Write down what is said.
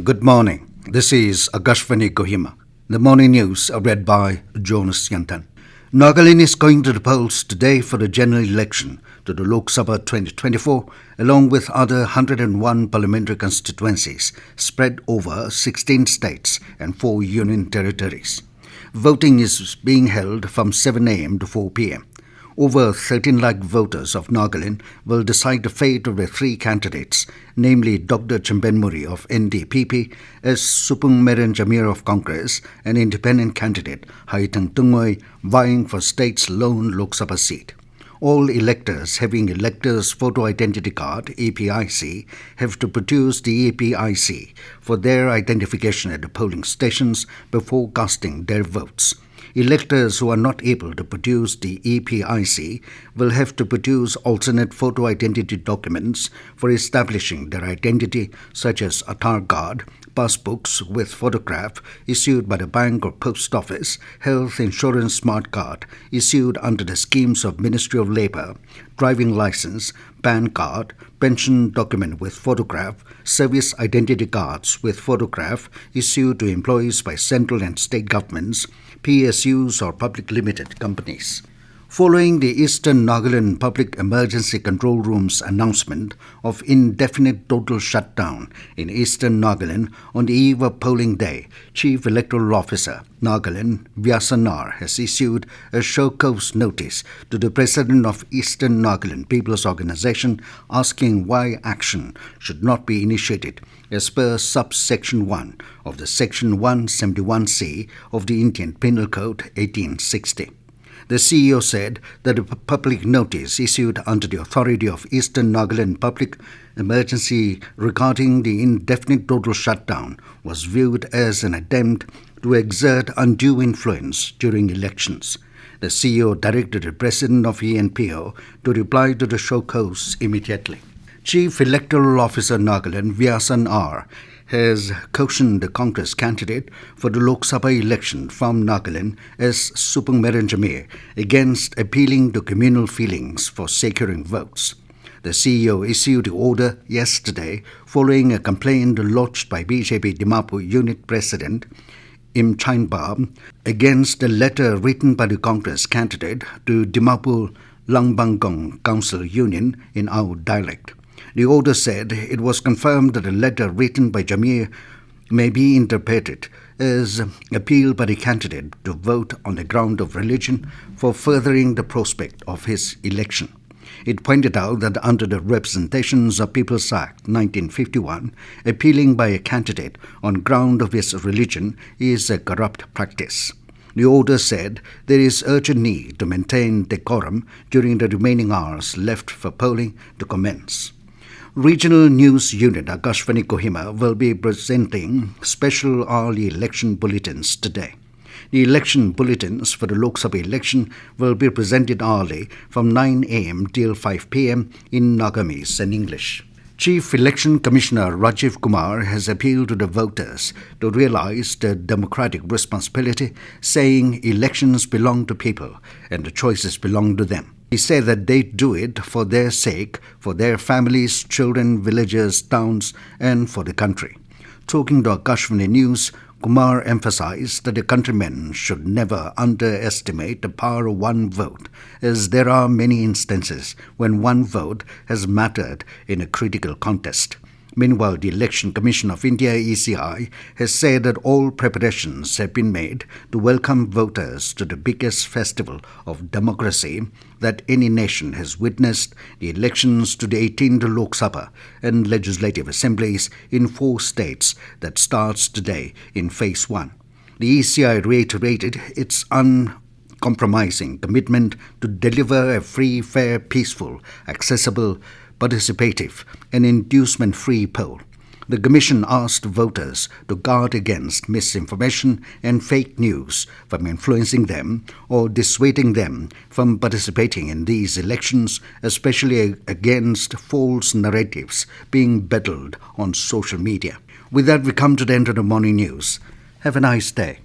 Good morning. This is Akashvani Kohima. The morning news are read by Jonas Yantan. Nagaland is going to the polls today for the general election to the Lok Sabha 2024, along with other 101 parliamentary constituencies spread over 16 states and 4 union territories. Voting is being held from 7 a.m. to 4 p.m. Over 13 lakh voters of Nagaland will decide the fate of the 3 candidates, namely Dr. Chambenmuri of NDPP, S Supongmeren Jamir of Congress, and independent candidate Haitang Tungmoy vying for state's lone Lok Sabha seat. All electors having electors' photo identity card (APIC) have to produce the APIC for their identification at the polling stations before casting their votes. Electors who are not able to produce the APIC will have to produce alternate photo identity documents for establishing their identity, such as Aadhaar card, passbooks with photograph issued by the bank or post office, health insurance smart card issued under the schemes of Ministry of Labour, driving license, PAN card, pension document with photograph, service identity cards with photograph issued to employees by central and state governments, PSUs or public limited companies. Following the Eastern Nagaland Public Emergency Control Room's announcement of indefinite total shutdown in Eastern Nagaland on the eve of polling day, Chief Electoral Officer, Nagaland, Vyasan R has issued a show cause notice to the President of Eastern Nagaland Peoples Organization asking why action should not be initiated as per subsection 1 of the Section 171C of the Indian Penal Code 1860. The CEO said that a public notice issued under the authority of Eastern Nagaland Public Emergency regarding the indefinite total shutdown was viewed as an attempt to exert undue influence during elections. The CEO directed the President of ENPO to reply to the show cause immediately. Chief Electoral Officer Nagaland, Vyasan R, has cautioned the Congress candidate for the Lok Sabha election from Nagaland, S Supongmeren Jamir, against appealing to communal feelings for securing votes. The CEO issued the order yesterday following a complaint lodged by BJP Dimapur Unit President Im Chainbab against a letter written by the Congress candidate to Dimapur Langbangong Council Union in our dialect. The order said it was confirmed that a letter written by Jamir may be interpreted as appeal by the candidate to vote on the ground of religion for furthering the prospect of his election. It pointed out that under the Representations of People's Act 1951, appealing by a candidate on ground of his religion is a corrupt practice. The order said there is urgent need to maintain decorum during the remaining hours left for polling to commence. Regional News Unit Akashvani Kohima will be presenting special early election bulletins today. The election bulletins for the Lok Sabha election will be presented early from 9 a.m. till 5 p.m. in Nagamese and English. Chief Election Commissioner Rajiv Kumar has appealed to the voters to realize their democratic responsibility, saying elections belong to people and the choices belong to them. He said that they do it for their sake, for their families, children, villages, towns, and for the country. Talking to Akashvani News, Kumar emphasized that the countrymen should never underestimate the power of one vote, as there are many instances when one vote has mattered in a critical contest. Meanwhile, the Election Commission of India (ECI) has said that all preparations have been made to welcome voters to the biggest festival of democracy that any nation has witnessed, the elections to the 18th Lok Sabha and legislative assemblies in 4 states that starts today in Phase 1. The ECI reiterated its uncompromising commitment to deliver a free, fair, peaceful, accessible, participative and inducement-free poll. The Commission asked voters to guard against misinformation and fake news from influencing them or dissuading them from participating in these elections, especially against false narratives being peddled on social media. With that, we come to the end of the morning news. Have a nice day.